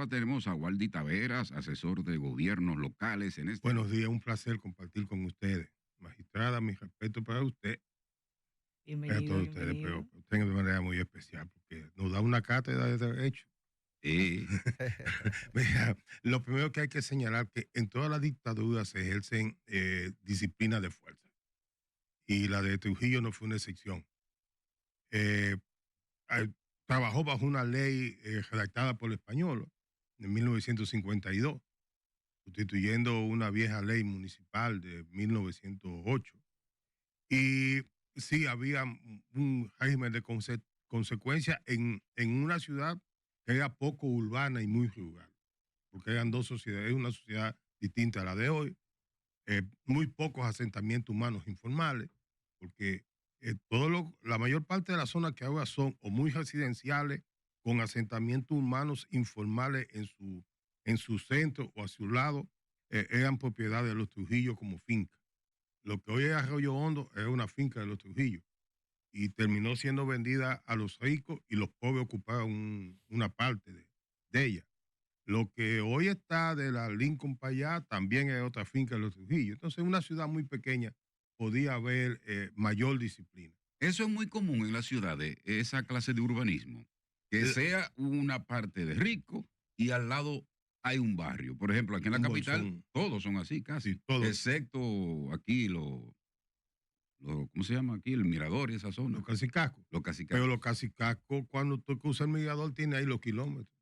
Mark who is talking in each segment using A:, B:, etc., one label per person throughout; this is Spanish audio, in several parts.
A: ahora tenemos a Waldy Taveras, asesor de gobiernos locales en este.
B: Buenos días, un placer compartir con ustedes. Magistrada, mi respeto para usted, para
C: Bienvenido,
B: todos ustedes, pero
C: bienvenido.
B: usted de manera muy especial, porque nos da una cátedra de derecho.
A: Sí.
B: Mira, lo primero que hay que señalar que en todas las dictaduras se ejercen disciplinas de fuerza, y la de Trujillo no fue una excepción. Eh, Trabajó bajo una ley redactada por el español en 1952, sustituyendo una vieja ley municipal de 1908. Y sí, había un régimen de consecuencia en una ciudad que era poco urbana y muy rural, porque eran dos sociedades, una sociedad distinta a la de hoy, muy pocos asentamientos humanos informales, porque la mayor parte de las zonas que ahora son o muy residenciales, con asentamientos humanos informales en su centro o a su lado, eran propiedad de los Trujillo como finca. Lo que hoy es Arroyo Hondo era una finca de los Trujillo y terminó siendo vendida a los ricos, y los pobres ocuparon una parte de ella. Lo que hoy está de la Lincoln para allá también es otra finca de los Trujillo. Entonces, en una ciudad muy pequeña podía haber mayor disciplina.
A: Eso es muy común en las ciudades, esa clase de urbanismo, que sea una parte de rico y al lado hay un barrio. Por ejemplo, aquí en la capital todos son así casi,
B: Sí, todos.
A: excepto aquí ¿cómo se llama aquí? El Mirador y esa zona.
B: Los cacicascos.
A: Los cacicascos.
B: Pero los cacicascos, cuando tú cruzas el Mirador, tiene ahí los kilómetros.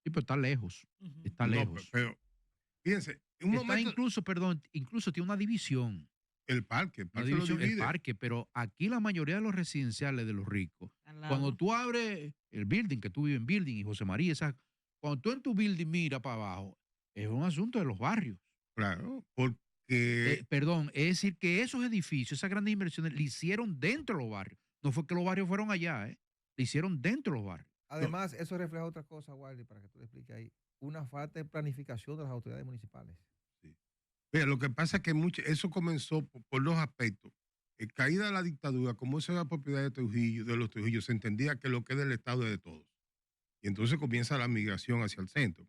D: Sí, pero está lejos. Está lejos.
B: Pero fíjense,
D: un momento. Incluso tiene una división.
B: El parque
D: el parque, pero aquí la mayoría de los residenciales de los ricos, cuando tú abres el building, que tú vives en building y José María, cuando tú en tu building miras para abajo, es un asunto de los barrios.
B: Claro, porque...
D: es decir, que esos edificios, esas grandes inversiones, le hicieron dentro de los barrios. No fue que los barrios fueron allá, le hicieron dentro de los barrios.
E: Además, eso refleja otra cosa, Waldy, para que tú le expliques ahí, una falta de planificación de las autoridades municipales.
B: Mira, lo que pasa es que eso comenzó por dos aspectos. Caída de la dictadura, como eso era propiedad de los Trujillo, se entendía que lo que es del Estado es de todos. Y entonces comienza la migración hacia el centro.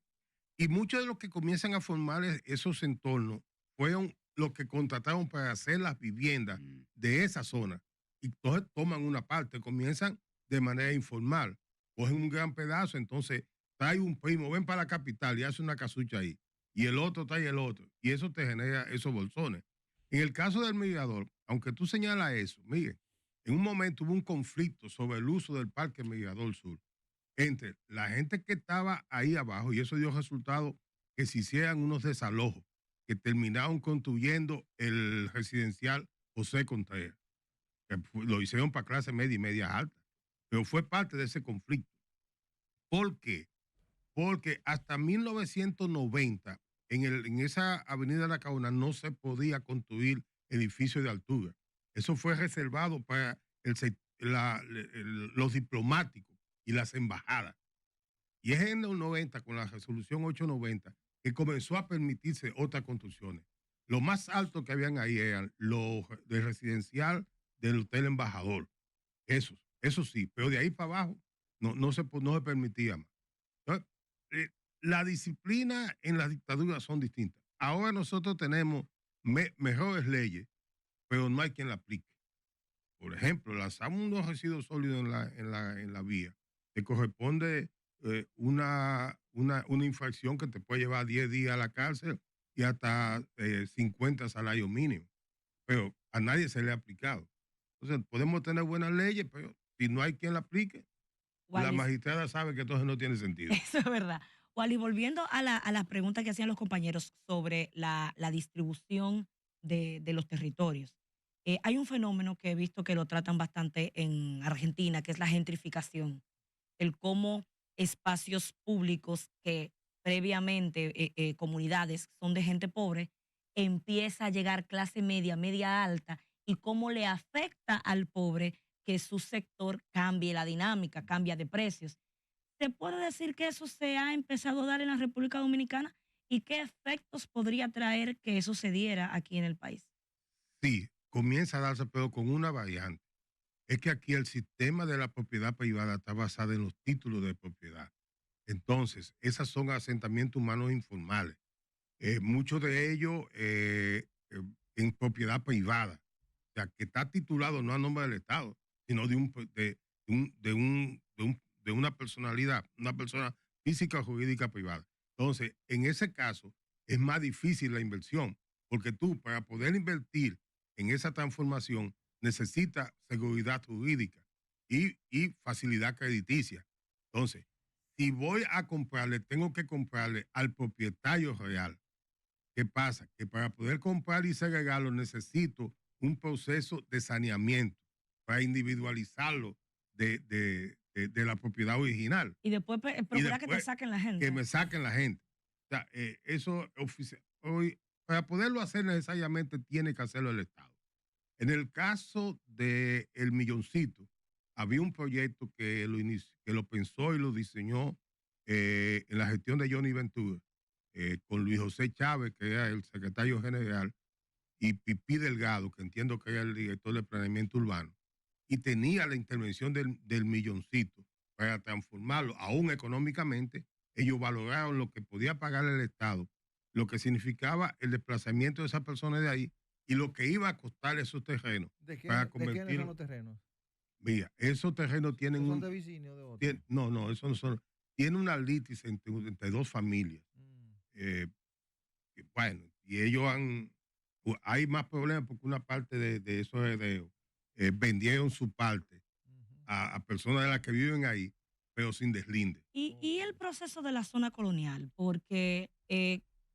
B: Y muchos de los que comienzan a formar esos entornos fueron los que contrataron para hacer las viviendas de esa zona. Y entonces toman una parte, comienzan de manera informal, cogen un gran pedazo, entonces trae un primo, ven para la capital y hace una casucha ahí. Y el otro trae el otro, y eso te genera esos bolsones. En el caso del Mirador, aunque tú señalas eso, miren, en un momento hubo un conflicto sobre el uso del Parque Mirador Sur entre la gente que estaba ahí abajo, y eso dio resultado que se hicieran unos desalojos que terminaron construyendo el residencial José Contreras, que lo hicieron para clase media y media alta, pero fue parte de ese conflicto. ¿Por qué? Porque hasta 1990 en esa avenida de la Caona no se podía construir edificios de altura. Eso fue reservado para los diplomáticos y las embajadas. Y es en los 90, con la resolución 890, que comenzó a permitirse otras construcciones. Lo más alto que habían ahí eran los de residencial del Hotel Embajador. Eso sí, pero de ahí para abajo no se permitía más. Entonces, la disciplina en las dictaduras son distintas. Ahora nosotros tenemos mejores leyes, pero no hay quien la aplique. Por ejemplo, lanzamos unos residuos sólidos en la vía, que corresponde una infracción que te puede llevar 10 días a la cárcel y hasta 50 salarios mínimos. Pero a nadie se le ha aplicado. Entonces, podemos tener buenas leyes, pero si no hay quien la aplique, la magistrada sabe que entonces no tiene sentido.
C: Eso es verdad. Wally, volviendo a las preguntas que hacían los compañeros sobre la distribución de los territorios. Hay un fenómeno que he visto que lo tratan bastante en Argentina, que es la gentrificación. El cómo espacios públicos que previamente comunidades son de gente pobre, empieza a llegar clase media, media alta, y cómo le afecta al pobre que su sector cambie la dinámica, cambia de precios. ¿Se puede decir que eso se ha empezado a dar en la República Dominicana? ¿Y qué efectos podría traer que eso se diera aquí en el país?
B: Sí, comienza a darse, pero con una variante. Es que aquí el sistema de la propiedad privada está basado en los títulos de propiedad. Entonces, esos son asentamientos humanos informales. Muchos de ellos en propiedad privada. O sea, que está titulado no a nombre del Estado, sino de una personalidad, una persona física o jurídica privada. Entonces, en ese caso, es más difícil la inversión, porque tú, para poder invertir en esa transformación, necesitas seguridad jurídica y facilidad crediticia. Entonces, si voy a comprarle, tengo que comprarle al propietario real. ¿Qué pasa? Que para poder comprar y segregarlo necesito un proceso de saneamiento para individualizarlo de la propiedad original.
C: Y después procurar que te saquen la gente.
B: Que me saquen la gente. O sea, eso hoy, para poderlo hacer necesariamente tiene que hacerlo el Estado. En el caso del Milloncito, había un proyecto que lo pensó y lo diseñó en la gestión de Johnny Ventura, con Luis José Chávez, que era el secretario general, y Pipí Delgado, que entiendo que era el director de planeamiento urbano, y tenía la intervención del Milloncito para transformarlo, aún económicamente. Ellos valoraron lo que podía pagar el Estado, lo que significaba el desplazamiento de esas personas de ahí y lo que iba a costar esos terrenos.
E: ¿De qué
B: son
E: los terrenos?
B: Mira, esos terrenos tienen
E: ¿Son de vecinos o de otros?
B: No, eso no son. Tiene una litis entre dos familias. Bueno, y ellos hay más problemas porque una parte de esos herederos vendieron su parte a personas de las que viven ahí, pero sin deslinde.
C: Y el proceso de la zona colonial, porque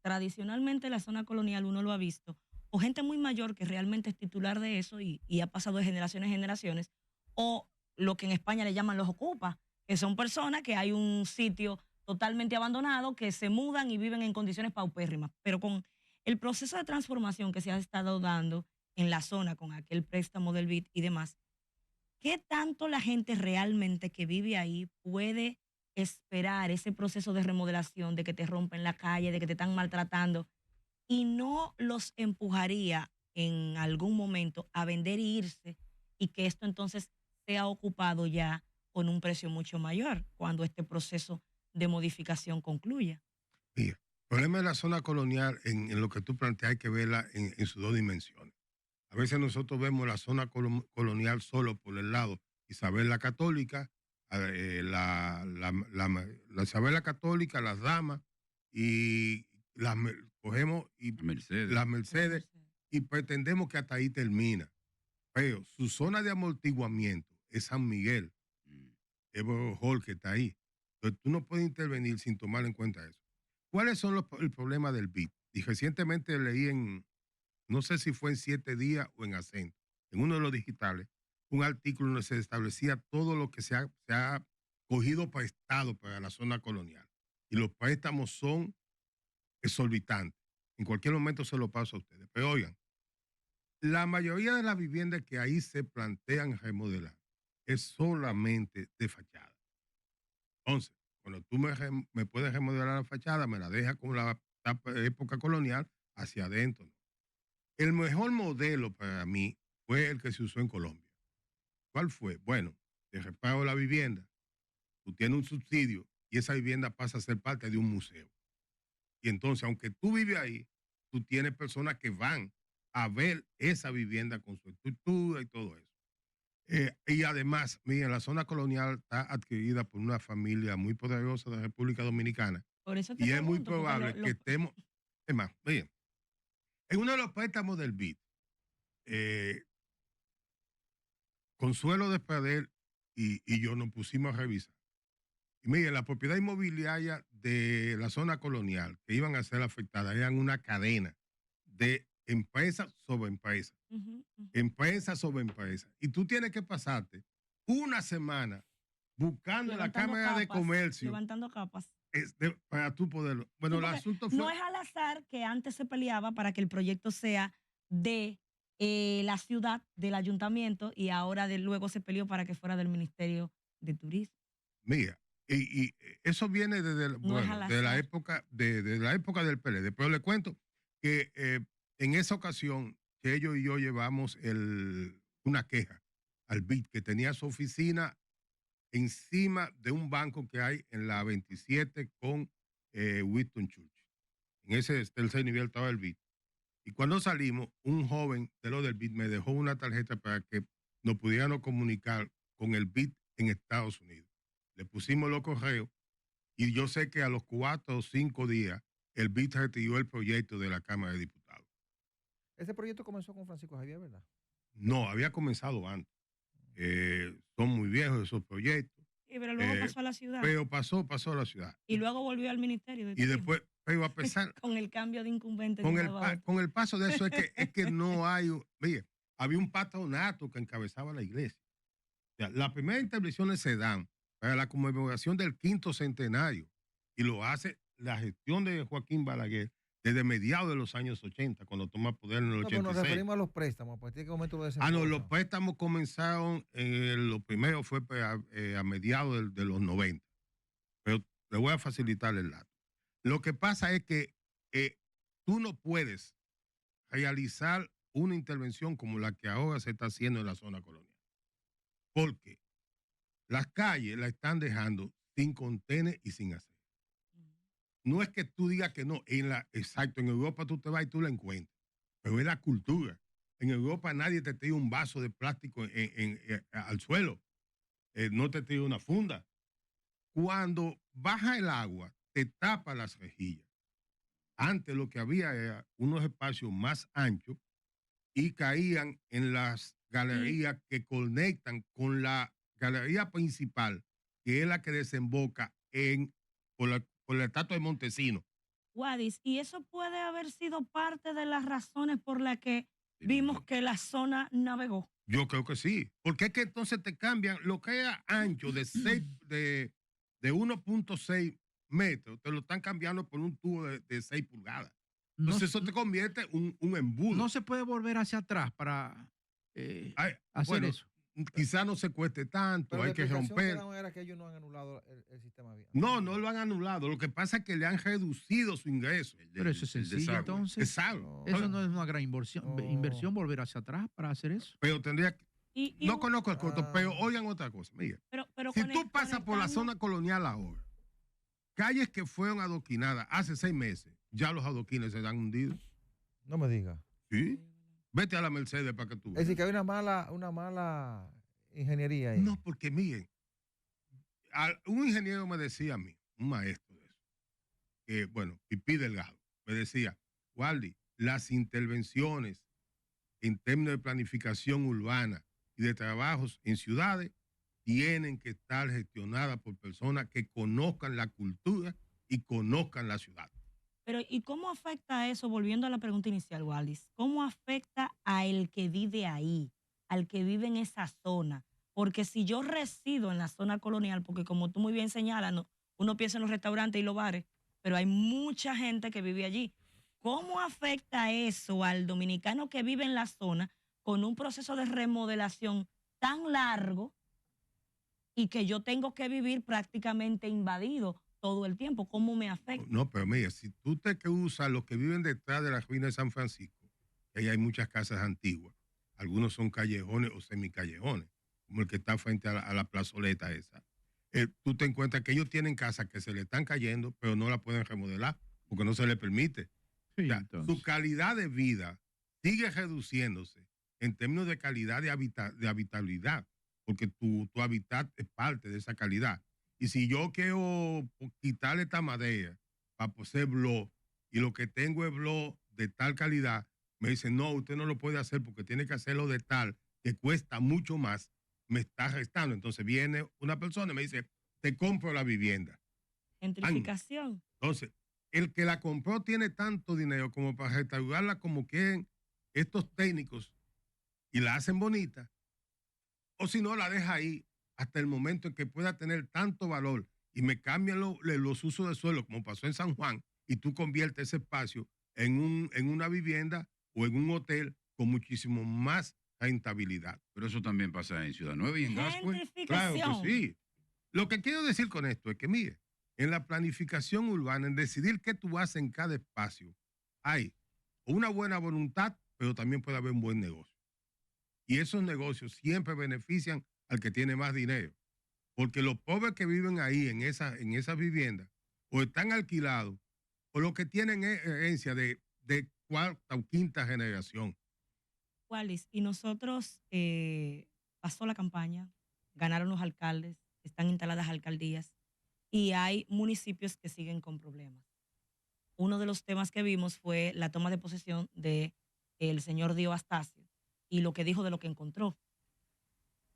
C: tradicionalmente la zona colonial uno lo ha visto, o gente muy mayor que realmente es titular de eso y ha pasado de generaciones en generaciones, o lo que en España le llaman los ocupas, que son personas que hay un sitio totalmente abandonado, que se mudan y viven en condiciones paupérrimas. Pero con el proceso de transformación que se ha estado dando en la zona con aquel préstamo del BID y demás, ¿qué tanto la gente realmente que vive ahí puede esperar ese proceso de remodelación, de que te rompen la calle, de que te están maltratando, y no los empujaría en algún momento a vender e irse y que esto entonces sea ocupado ya con un precio mucho mayor cuando este proceso de modificación concluya?
B: Mira, el problema de la zona colonial, en lo que tú planteas, hay que verla en sus dos dimensiones. A veces nosotros vemos la zona colonial solo por el lado Isabel la Católica, la Isabel la Católica, las damas, y cogemos las Mercedes y pretendemos que hasta ahí termina. Pero su zona de amortiguamiento es San Miguel, Ebro Hall, que está ahí. Entonces tú no puedes intervenir sin tomar en cuenta eso. ¿Cuáles son el problema del BID? Y recientemente leí no sé si fue en 7 días o en Acento, en uno de los digitales, un artículo donde se establecía todo lo que se ha cogido prestado para la zona colonial. Y los préstamos son exorbitantes. En cualquier momento se lo paso a ustedes. Pero oigan, la mayoría de las viviendas que ahí se plantean remodelar es solamente de fachada. Entonces, cuando tú me puedes remodelar la fachada, me la dejas con la época colonial hacia adentro. El mejor modelo para mí fue el que se usó en Colombia. ¿Cuál fue? Bueno, te reparo la vivienda, tú tienes un subsidio y esa vivienda pasa a ser parte de un museo. Y entonces, aunque tú vives ahí, tú tienes personas que van a ver esa vivienda con su estructura y todo eso. Y además, miren, la zona colonial está adquirida por una familia muy poderosa de la República Dominicana.
C: Por eso
B: y es muy probable que estemos... Es más, miren, en uno de los préstamos del BID, Consuelo Desperadel y yo nos pusimos a revisar. Y miren, la propiedad inmobiliaria de la zona colonial que iban a ser afectadas eran una cadena de empresa sobre empresa. Empresa sobre empresa. Y tú tienes que pasarte una semana buscando la Cámara de Comercio.
C: Levantando capas.
B: Para tú poderlo. Bueno, el asunto fue...
C: No es al azar que antes se peleaba para que el proyecto sea de la ciudad, del ayuntamiento, y ahora luego se peleó para que fuera del Ministerio de Turismo.
B: Mira, y eso viene desde la época de la época del PLD. Pero le cuento que en esa ocasión que ellos y yo llevamos una queja al BID, que tenía su oficina encima de un banco que hay en la 27 con Winston Churchill. En ese tercer nivel estaba el BID. Y cuando salimos, un joven de lo del BID me dejó una tarjeta para que nos pudiéramos comunicar con el BID en Estados Unidos. Le pusimos los correos y yo sé que a los 4 o 5 días el BID retiró el proyecto de la Cámara de Diputados.
E: Ese proyecto comenzó con Francisco Javier, ¿verdad?
B: No, había comenzado antes. Son muy viejos esos proyectos.
C: Sí, pero luego pasó a la ciudad.
B: Pero pasó a la ciudad.
C: Y luego volvió al ministerio.
B: Y después, pero a pesar...
C: con el cambio de incumbente.
B: Con el paso de eso es que no hay... Oye, había un patronato que encabezaba la iglesia. O sea, las primeras intervenciones se dan para la conmemoración del 5º centenario y lo hace la gestión de Joaquín Balaguer desde mediados de los años 80, cuando toma poder en el 86.
E: Nos referimos a los préstamos. ¿A partir de qué momento lo desembolsan?
B: No, los préstamos comenzaron, lo primero fue a mediados de los 90. Pero le voy a facilitar el dato. Lo que pasa es que tú no puedes realizar una intervención como la que ahora se está haciendo en la zona colonial. Porque las calles las están dejando sin contener y sin hacer. No es que tú digas que no. Exacto, en Europa tú te vas y tú la encuentras. Pero es la cultura. En Europa nadie te tira un vaso de plástico al suelo. No te tira una funda. Cuando baja el agua, te tapa las rejillas. Antes lo que había era unos espacios más anchos y caían en las galerías que conectan con la galería principal, que es la que desemboca por la estatua de Montesino.
C: Guadis, ¿y eso puede haber sido parte de las razones por las que vimos que la zona navegó?
B: Yo creo que sí, porque es que entonces te cambian lo que era ancho de 1.6 metros, te lo están cambiando por un tubo de 6 pulgadas. Entonces eso te convierte en un embudo.
D: No se puede volver hacia atrás para hacer eso.
B: Quizás no se cueste tanto, pero hay que romper.
E: Que era que ellos no han anulado el sistema bien.
B: No lo han anulado. Lo que pasa es que le han reducido su ingreso.
D: Pero eso es sencillo, entonces. Eso no es una gran inversión volver hacia atrás para hacer eso.
B: Pero tendría que... No conozco el costo, pero oigan otra cosa. Mira, si tú pasas por la zona colonial ahora, calles que fueron adoquinadas hace 6 meses, ya los adoquines se han hundido.
E: No me digas.
B: Sí. Vete a la Mercedes para que tú veas.
E: Es decir, que hay una mala ingeniería ahí.
B: No, porque miren, un ingeniero me decía a mí, un maestro de eso, que bueno, Pipí Delgado, me decía, Waldy, las intervenciones en términos de planificación urbana y de trabajos en ciudades tienen que estar gestionadas por personas que conozcan la cultura y conozcan la ciudad.
C: Pero, ¿y cómo afecta eso, volviendo a la pregunta inicial, Waldis? ¿Cómo afecta a el que vive ahí, al que vive en esa zona? Porque si yo resido en la zona colonial, porque como tú muy bien señalas, uno piensa en los restaurantes y los bares, pero hay mucha gente que vive allí. ¿Cómo afecta eso al dominicano que vive en la zona con un proceso de remodelación tan largo y que yo tengo que vivir prácticamente invadido todo el tiempo? ¿Cómo me afecta?
B: No, pero mira, si tú te que usas los que viven detrás de las ruinas de San Francisco, ahí hay muchas casas antiguas, algunos son callejones o semicallejones, como el que está frente a la plazoleta esa. Tú te encuentras que ellos tienen casas que se le están cayendo, pero no la pueden remodelar porque no se les permite.
D: Sí,
B: o sea, su calidad de vida sigue reduciéndose en términos de calidad de habitabilidad, porque tu hábitat es parte de esa calidad. Y si yo quiero quitarle esta madera para poseer blog y lo que tengo es blog de tal calidad, me dicen, no, usted no lo puede hacer porque tiene que hacerlo de tal que cuesta mucho más, me está restando. Entonces viene una persona y me dice, te compro la vivienda.
C: Gentrificación.
B: Entonces, el que la compró tiene tanto dinero como para restaurarla como quieren estos técnicos y la hacen bonita, o si no, la deja ahí hasta el momento en que pueda tener tanto valor y me cambian los usos de suelo, como pasó en San Juan, y tú conviertes ese espacio en una vivienda o en un hotel con muchísimo más rentabilidad.
A: Pero eso también pasa en Ciudad Nueva y en Gascue.
B: Claro que sí. Lo que quiero decir con esto es que, mire, en la planificación urbana, en decidir qué tú haces en cada espacio, hay una buena voluntad, pero también puede haber un buen negocio. Y esos negocios siempre benefician al que tiene más dinero. porque los pobres que viven ahí en esa vivienda o están alquilados o lo que tienen es herencia de cuarta o quinta generación.
C: Wallis, y nosotros pasó la campaña, ganaron los alcaldes, están instaladas alcaldías y hay municipios que siguen con problemas. Uno de los temas que vimos fue la toma de posesión de el señor Dio Astacio y lo que dijo de lo que encontró.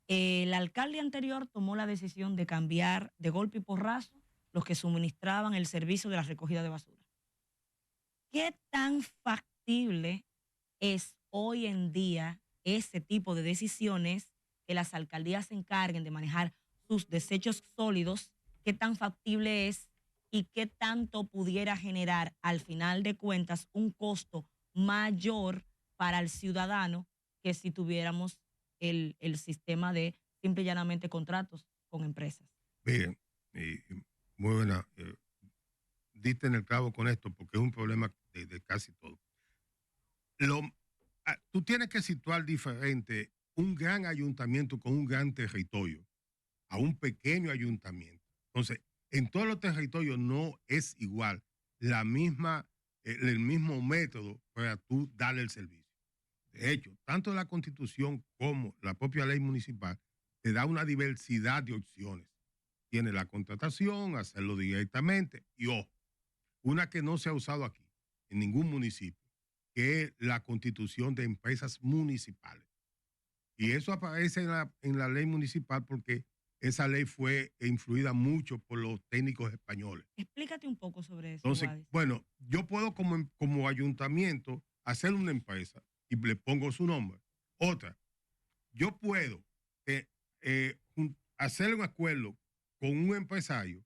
C: El alcalde anterior tomó la decisión de cambiar de golpe y porrazo los que suministraban el servicio de la recogida de basura. ¿Qué tan factible es hoy en día ese tipo de decisiones que las alcaldías se encarguen de manejar sus desechos sólidos? ¿Qué tan factible es y qué tanto pudiera generar al final de cuentas un costo mayor para el ciudadano que si tuviéramos el sistema de simple y llanamente contratos con empresas?
B: Bien, muy buena. Diste en el clavo con esto porque es un problema de casi todo. Tú tienes que situar diferente un gran ayuntamiento con un gran territorio a un pequeño ayuntamiento. Entonces, en todos los territorios no es igual el mismo método para tú darle el servicio. De hecho, tanto la Constitución como la propia ley municipal te da una diversidad de opciones. Tiene la contratación, hacerlo directamente y ojo, una que no se ha usado aquí en ningún municipio, que es la constitución de empresas municipales. Y eso aparece en la ley municipal porque esa ley fue influida mucho por los técnicos españoles.
C: Explícate un poco sobre eso.
B: Entonces,
C: Guadis.
B: bueno, yo puedo como ayuntamiento hacer una empresa y le pongo su nombre. Otra, yo puedo hacer un acuerdo con un empresario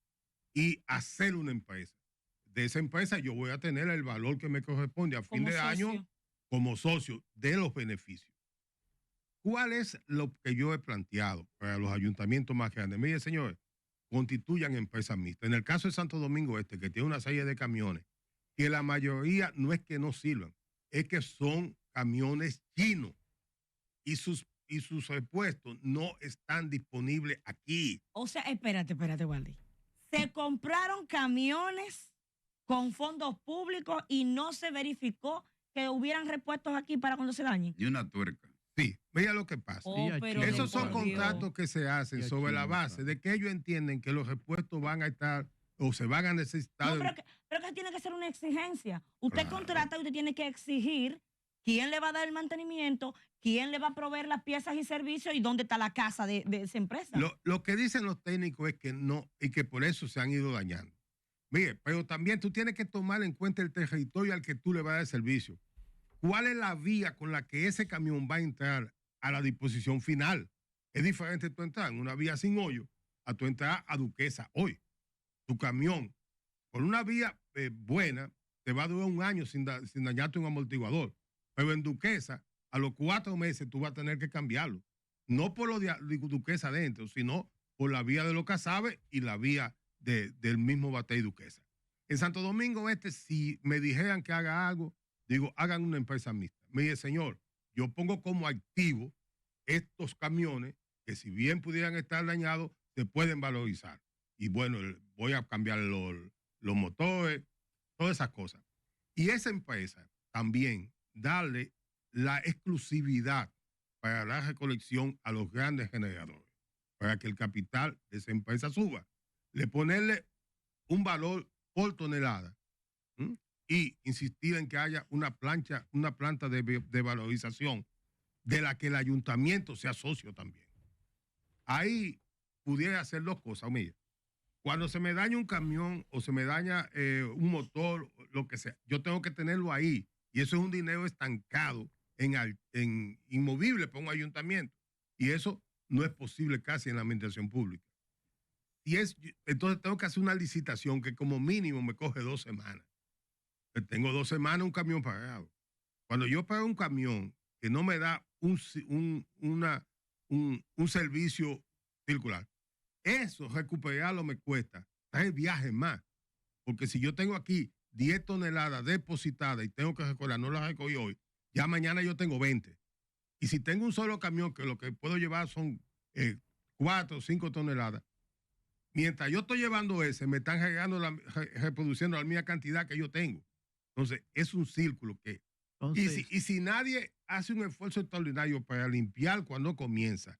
B: y hacer una empresa. De esa empresa yo voy a tener el valor que me corresponde a fin de año como socio de los beneficios. ¿Cuál es lo que yo he planteado para los ayuntamientos más grandes? Mire, señores, constituyan empresas mixtas. En el caso de Santo Domingo Este, que tiene una serie de camiones, que la mayoría no es que no sirvan, es que son camiones chinos y sus repuestos no están disponibles aquí.
C: O sea, espérate, Waldi. Se compraron camiones con fondos públicos y no se verificó que hubieran repuestos aquí para cuando se dañen.
A: Y una tuerca.
B: Sí, mira lo que pasa. Esos son contratos que se hacen sobre la base de que ellos entienden que los repuestos van a estar o se van a necesitar.
C: No, pero que tiene que ser una exigencia. Usted contrata y usted tiene que exigir quién le va a dar el mantenimiento, quién le va a proveer las piezas y servicios y dónde está la casa de esa empresa.
B: Lo que dicen los técnicos es que no, y que por eso se han ido dañando. Mire, pero también tú tienes que tomar en cuenta el territorio al que tú le vas a dar servicio. ¿Cuál es la vía con la que ese camión va a entrar a la disposición final? Es diferente tú entrar en una vía sin hoyo a tú entrar a Duquesa hoy. Tu camión, por una vía buena, te va a durar un año sin dañarte un amortiguador. Pero en Duquesa, a los 4 meses tú vas a tener que cambiarlo. No por lo de Duquesa adentro, sino por la vía de Los Casabes y la vía del mismo Batey Duquesa. En Santo Domingo Este, si me dijeran que haga algo, digo, hagan una empresa mixta. Mire, señor, yo pongo como activo estos camiones que si bien pudieran estar dañados, se pueden valorizar. Y bueno, voy a cambiar los motores, todas esas cosas. Y esa empresa también darle la exclusividad para la recolección a los grandes generadores, para que el capital de esa empresa suba. Le ponerle un valor por tonelada y insistir en que haya una planta de valorización de la que el ayuntamiento sea socio también. Ahí pudiera hacer 2 cosas. Mira, cuando se me daña un camión o se me daña un motor, lo que sea, yo tengo que tenerlo ahí. Y eso es un dinero estancado en inmovible para un ayuntamiento. Y eso no es posible casi en la administración pública. Entonces tengo que hacer una licitación que como mínimo me coge 2 semanas. Tengo 2 semanas un camión pagado. Cuando yo pago un camión que no me da un servicio circular, eso recuperarlo me cuesta 3 viajes más. Porque si yo tengo aquí 10 toneladas depositadas y tengo que recoger, no las recogí hoy, ya mañana yo tengo 20. Y si tengo un solo camión que lo que puedo llevar son 4 o 5 toneladas, Mientras yo estoy llevando ese, me están reproduciendo la misma cantidad que yo tengo. Entonces, es un círculo que...
D: Entonces,
B: Y si nadie hace un esfuerzo extraordinario para limpiar cuando comienza,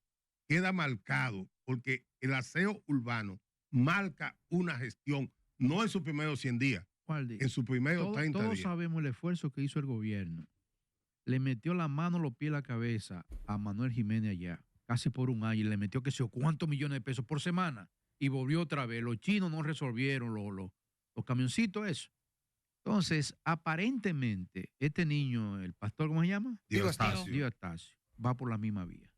B: queda marcado, porque el aseo urbano marca una gestión, no en sus primeros 100 días, en sus primeros 30
D: todos
B: días.
D: sabemos el esfuerzo que hizo el gobierno. Le metió la mano, los pies, la cabeza a Manuel Jiménez allá, casi por un año, y le metió que sé yo cuántos millones de pesos por semana, y volvió otra vez. Los chinos no resolvieron los camioncitos, eso. Entonces, aparentemente, este niño, el pastor, ¿cómo se llama?
B: Diostacio.
D: Diostacio, va por la misma vía.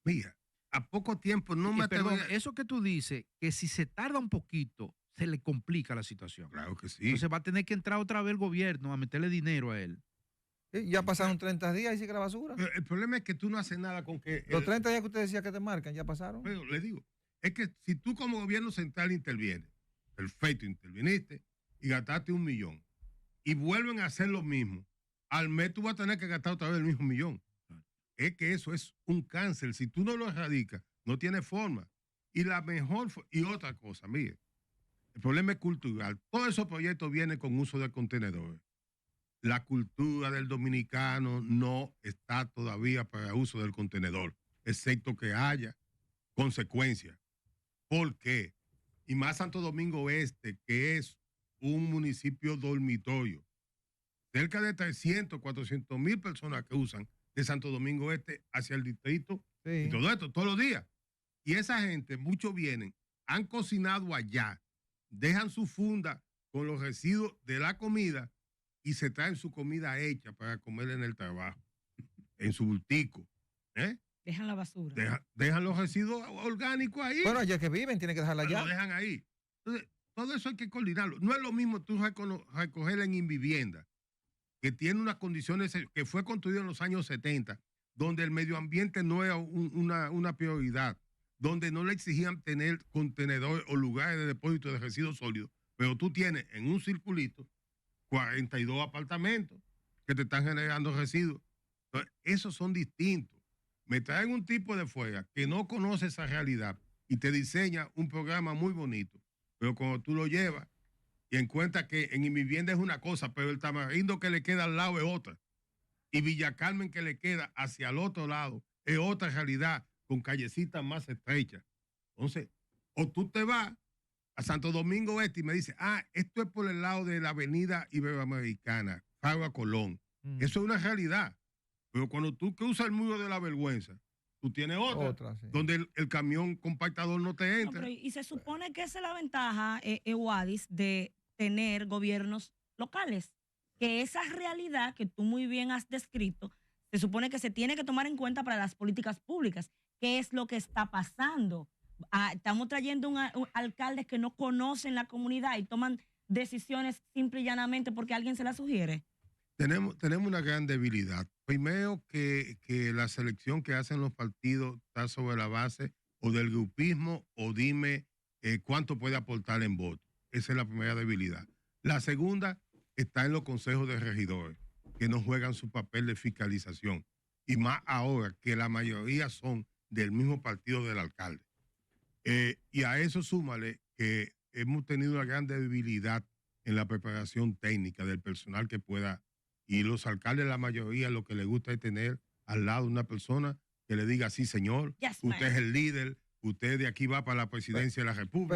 B: Mira, a poco tiempo no me
D: Perdón, eso que tú dices, que si se tarda un poquito, se le complica la situación.
B: Claro que sí.
D: Entonces va a tener que entrar otra vez el gobierno a meterle dinero a él.
E: Ya pasaron 30 días y sigue la basura.
B: Pero el problema es que tú no haces nada con que...
E: Los 30 días que usted decía que te marcan, ¿ya pasaron?
B: Pero le digo, es que si tú como gobierno central intervienes, perfecto, interviniste y gastaste 1 millón y vuelven a hacer lo mismo, al mes tú vas a tener que gastar otra vez el mismo millón. Es que eso es un cáncer. Si tú no lo erradicas, no tiene forma. Y la mejor... Y otra cosa, mire, el problema es cultural. Todos esos proyectos vienen con uso de contenedores. La cultura del dominicano no está todavía para uso del contenedor, excepto que haya consecuencias. ¿Por qué? Y más Santo Domingo Este, que es un municipio dormitorio. Cerca de 300, 400 mil personas que usan de Santo Domingo Este hacia el distrito y todo esto, todos los días. Y esa gente, muchos vienen, han cocinado allá, dejan su funda con los residuos de la comida y se traen su comida hecha para comer en el trabajo, en su bultico.
C: Dejan la basura.
B: Dejan los residuos orgánicos ahí.
E: Bueno, allá que viven, tienen que dejarla allá.
B: Lo dejan ahí. Entonces, todo eso hay que coordinarlo. No es lo mismo tú recoger en Invivienda, que tiene unas condiciones, que fue construido en los años 70, donde el medio ambiente no era una prioridad, donde no le exigían tener contenedores o lugares de depósito de residuos sólidos, pero tú tienes en un circulito 42 apartamentos que te están generando residuos. Entonces, esos son distintos. Me traen un tipo de fuera que no conoce esa realidad y te diseña un programa muy bonito, pero cuando tú lo llevas y encuentras que en mi vivienda es una cosa, pero el Tamarindo que le queda al lado es otra, y Villa Carmen que le queda hacia el otro lado es otra realidad, con callecitas más estrechas. Entonces, o tú te vas a Santo Domingo Este y me dices, esto es por el lado de la avenida Iberoamericana, Faro Colón. Eso es una realidad. Pero cuando tú cruzas el muro de la vergüenza, tú tienes otra sí, donde el camión compactador no te entra.
C: No, y se supone que esa es la ventaja, Wadis, de tener gobiernos locales. Que esa realidad que tú muy bien has descrito, se supone que se tiene que tomar en cuenta para las políticas públicas. ¿Qué es lo que está pasando? Estamos trayendo alcaldes que no conocen la comunidad y toman decisiones simple y llanamente porque alguien se las sugiere.
B: Tenemos una gran debilidad. Primero que la selección que hacen los partidos está sobre la base o del grupismo o dime cuánto puede aportar en voto. Esa es la primera debilidad. La segunda está en los consejos de regidores, que no juegan su papel de fiscalización. Y más ahora que la mayoría son del mismo partido del alcalde. Y a eso súmale que hemos tenido una gran debilidad en la preparación técnica del personal que pueda. Y los alcaldes, la mayoría, lo que les gusta es tener al lado una persona que le diga, sí, señor, usted es el líder, usted de aquí va para la presidencia de la República.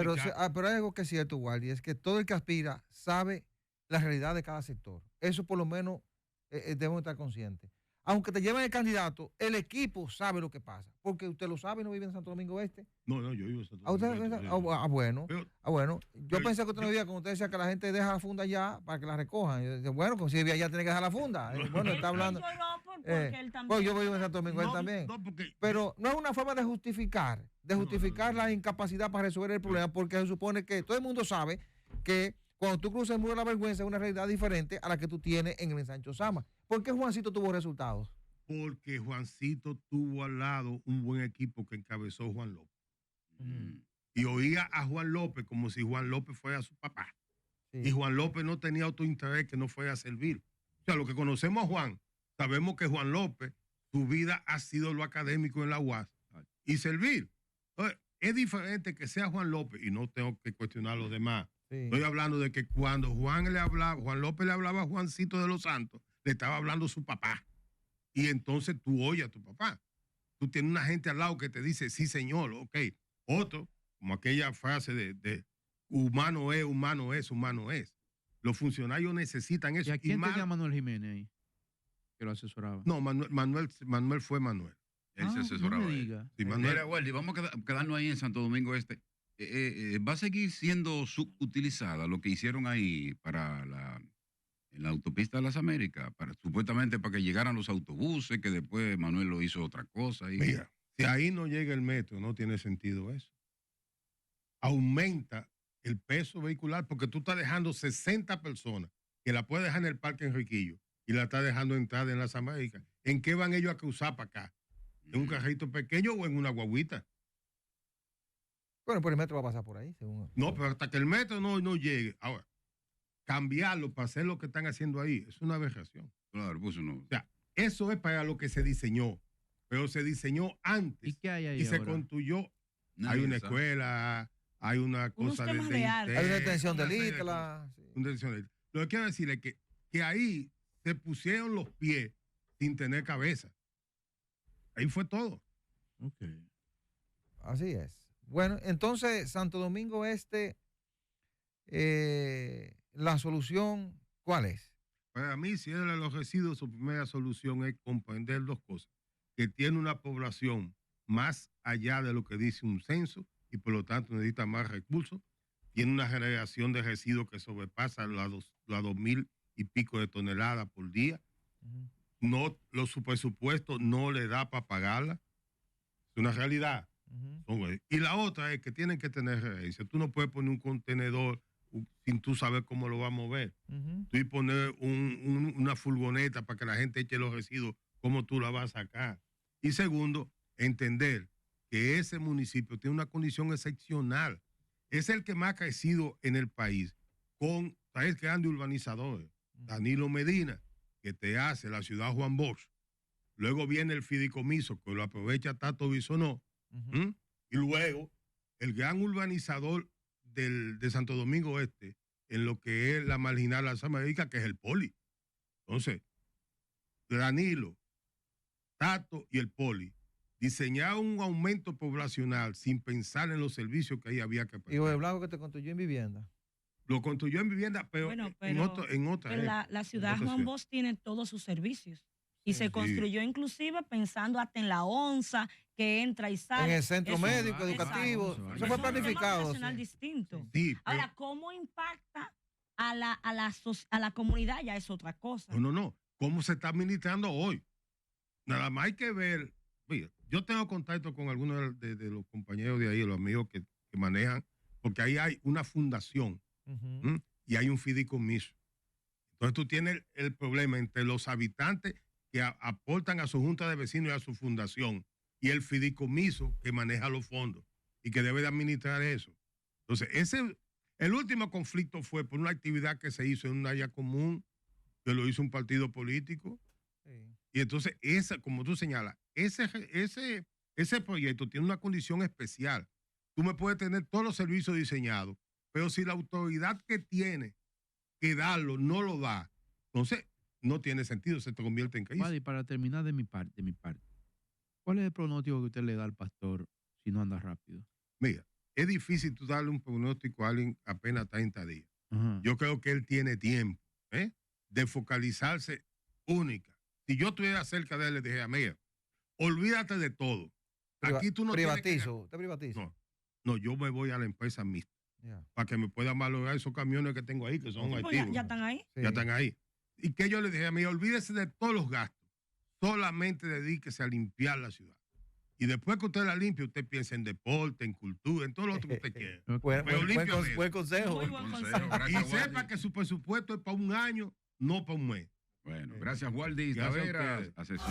E: Pero hay algo que es cierto, Waldy, es que todo el que aspira sabe la realidad de cada sector. Eso por lo menos debemos estar conscientes. Aunque te lleven el candidato, el equipo sabe lo que pasa. Porque usted lo sabe, no vive en Santo Domingo Este.
B: No, yo vivo en Santo Domingo Este.
E: Bueno. Yo pensé que usted no vivía, como usted decía, que la gente deja la funda allá para que la recojan. Yo decía, bueno, pues si vivía allá tiene que dejar la funda. Bueno, está hablando. Pues yo vivo en Santo Domingo Este también. Pero no es una forma de justificar la incapacidad para resolver el problema, porque se supone que todo el mundo sabe que cuando tú cruzas el muro de la vergüenza es una realidad diferente a la que tú tienes en el ensanche Osama. ¿Por qué Juancito tuvo resultados?
B: Porque Juancito tuvo al lado un buen equipo que encabezó Juan López. Y oía a Juan López como si Juan López fuera su papá. Sí. Y Juan López no tenía otro interés que no fuera a servir. O sea, lo que conocemos a Juan, sabemos que Juan López, su vida ha sido lo académico en la UAS y servir. Entonces, es diferente que sea Juan López, y no tengo que cuestionar a los demás.
E: Sí.
B: Estoy hablando de que cuando Juan López le hablaba a Juancito de los Santos, le estaba hablando su papá. Y entonces tú oyes a tu papá. Tú tienes una gente al lado que te dice, sí, señor, ok. Otro, como aquella frase de humano es, humano es, humano es. Los funcionarios necesitan eso.
D: ¿Y a quién tenía Manuel Jiménez ahí? Que lo asesoraba.
B: No, Manuel fue Manuel.
A: Él se asesoraba.
D: No me diga.
B: Sí, Manuel.
A: Mira, Waldi, vamos a quedarnos ahí en Santo Domingo Este. ¿Va a seguir siendo subutilizada lo que hicieron ahí para en la autopista de las Américas? Supuestamente para que llegaran los autobuses, que después Manuel lo hizo otra cosa.
B: Mira, si ahí no llega el metro, no tiene sentido eso. Aumenta el peso vehicular porque tú estás dejando 60 personas que la puedes dejar en el Parque Enriquillo y la estás dejando entrar en las Américas. ¿En qué van ellos a cruzar para acá? ¿En un carrito pequeño o en una guaguita?
E: Bueno, pero el metro va a pasar por ahí, según.
B: No, pero hasta que el metro no llegue. Ahora, cambiarlo para hacer lo que están haciendo ahí es una aberración.
A: Claro, pues no.
B: O sea, eso es para lo que se diseñó, pero se diseñó antes.
D: ¿Y qué hay ahí
B: y se
D: ahora?
B: construyó.
A: Nadie
B: Hay una
A: sabe.
B: escuela, hay una cosa
C: temas de arte.
E: Hay una detención de
B: una serie de
E: Litla.
B: cosas. Una detención de Litla. Lo que quiero decir es que ahí se pusieron los pies sin tener cabeza. Ahí fue todo.
D: Okay.
E: Así es. Bueno, entonces, Santo Domingo Este, la solución, ¿cuál es?
B: Para mí, si es de los residuos, su primera solución es comprender dos cosas. Que tiene una población más allá de lo que dice un censo y por lo tanto necesita más recursos. Tiene una generación de residuos que sobrepasa las 2.000 y pico de toneladas por día. No, su presupuesto no le da para pagarla. Es una realidad. Y la otra es que tienen que tener gerencia. Tú no puedes poner un contenedor sin tú saber cómo lo va a mover. Tú y poner una furgoneta para que la gente eche los residuos, cómo tú la vas a sacar. Y segundo, entender que ese municipio tiene una condición excepcional. Es el que más ha crecido en el país. ¿Sabes qué? De urbanizadores. Danilo Medina, que te hace la ciudad Juan Bosch. Luego viene el fideicomiso, que lo aprovecha Tato Bisonó. Y luego el gran urbanizador de Santo Domingo Este, en lo que es la marginal de las Américas, que es el Poli. Entonces, Danilo, Tato y el Poli diseñaron un aumento poblacional sin pensar en los servicios que ahí había que prestar.
E: Y Oje Blanco que te construyó en vivienda.
B: Lo construyó en vivienda, pero,
C: Bueno,
B: en otra.
C: Pero la ciudad Juan Bosch tiene todos sus servicios. Y se construyó inclusive pensando hasta en la onza que entra y sale.
E: En el centro médico, educativo. Eso fue planificado.
C: Es un tema distinto.
B: Sí,
C: ahora, ¿cómo impacta a la comunidad? Ya es otra cosa.
B: No. ¿Cómo se está administrando hoy? Nada más hay que ver. Oye, yo tengo contacto con algunos de los compañeros de ahí, los amigos que manejan, porque ahí hay una fundación y hay un fideicomiso. Entonces tú tienes el problema entre los habitantes que aportan a su junta de vecinos y a su fundación, y el fideicomiso que maneja los fondos y que debe de administrar eso. Entonces, el último conflicto fue por una actividad que se hizo en un área común, que lo hizo un partido político. Sí. Y entonces, como tú señalas, ese proyecto tiene una condición especial. Tú me puedes tener todos los servicios diseñados, pero si la autoridad que tiene que darlo no lo da, entonces no tiene sentido, se te convierte en crisis.
D: Y para terminar de mi parte, ¿cuál es el pronóstico que usted le da al pastor si no anda rápido?
B: Mira, es difícil tú darle un pronóstico a alguien apenas 30 días. Yo creo que él tiene tiempo de focalizarse única. Si yo estuviera cerca de él, le dije, mira, olvídate de todo. Aquí tú no
E: privatizo, ¿te privatizo?
B: No, yo me voy a la empresa mixta para que me puedan valorar esos camiones que tengo ahí, que son activos.
C: ¿Ya están ahí?
B: Sí. Ya están ahí. Y que yo le dije a mí, olvídese de todos los gastos, solamente dedíquese a limpiar la ciudad. Y después que usted la limpie, usted piensa en deporte, en cultura, en todo lo otro que usted quiere.
E: Buen consejo.
C: Muy buen consejo.
B: Y sepa que su presupuesto es para un año, no para un mes.
A: Bueno, gracias Waldi Taveras, asesor.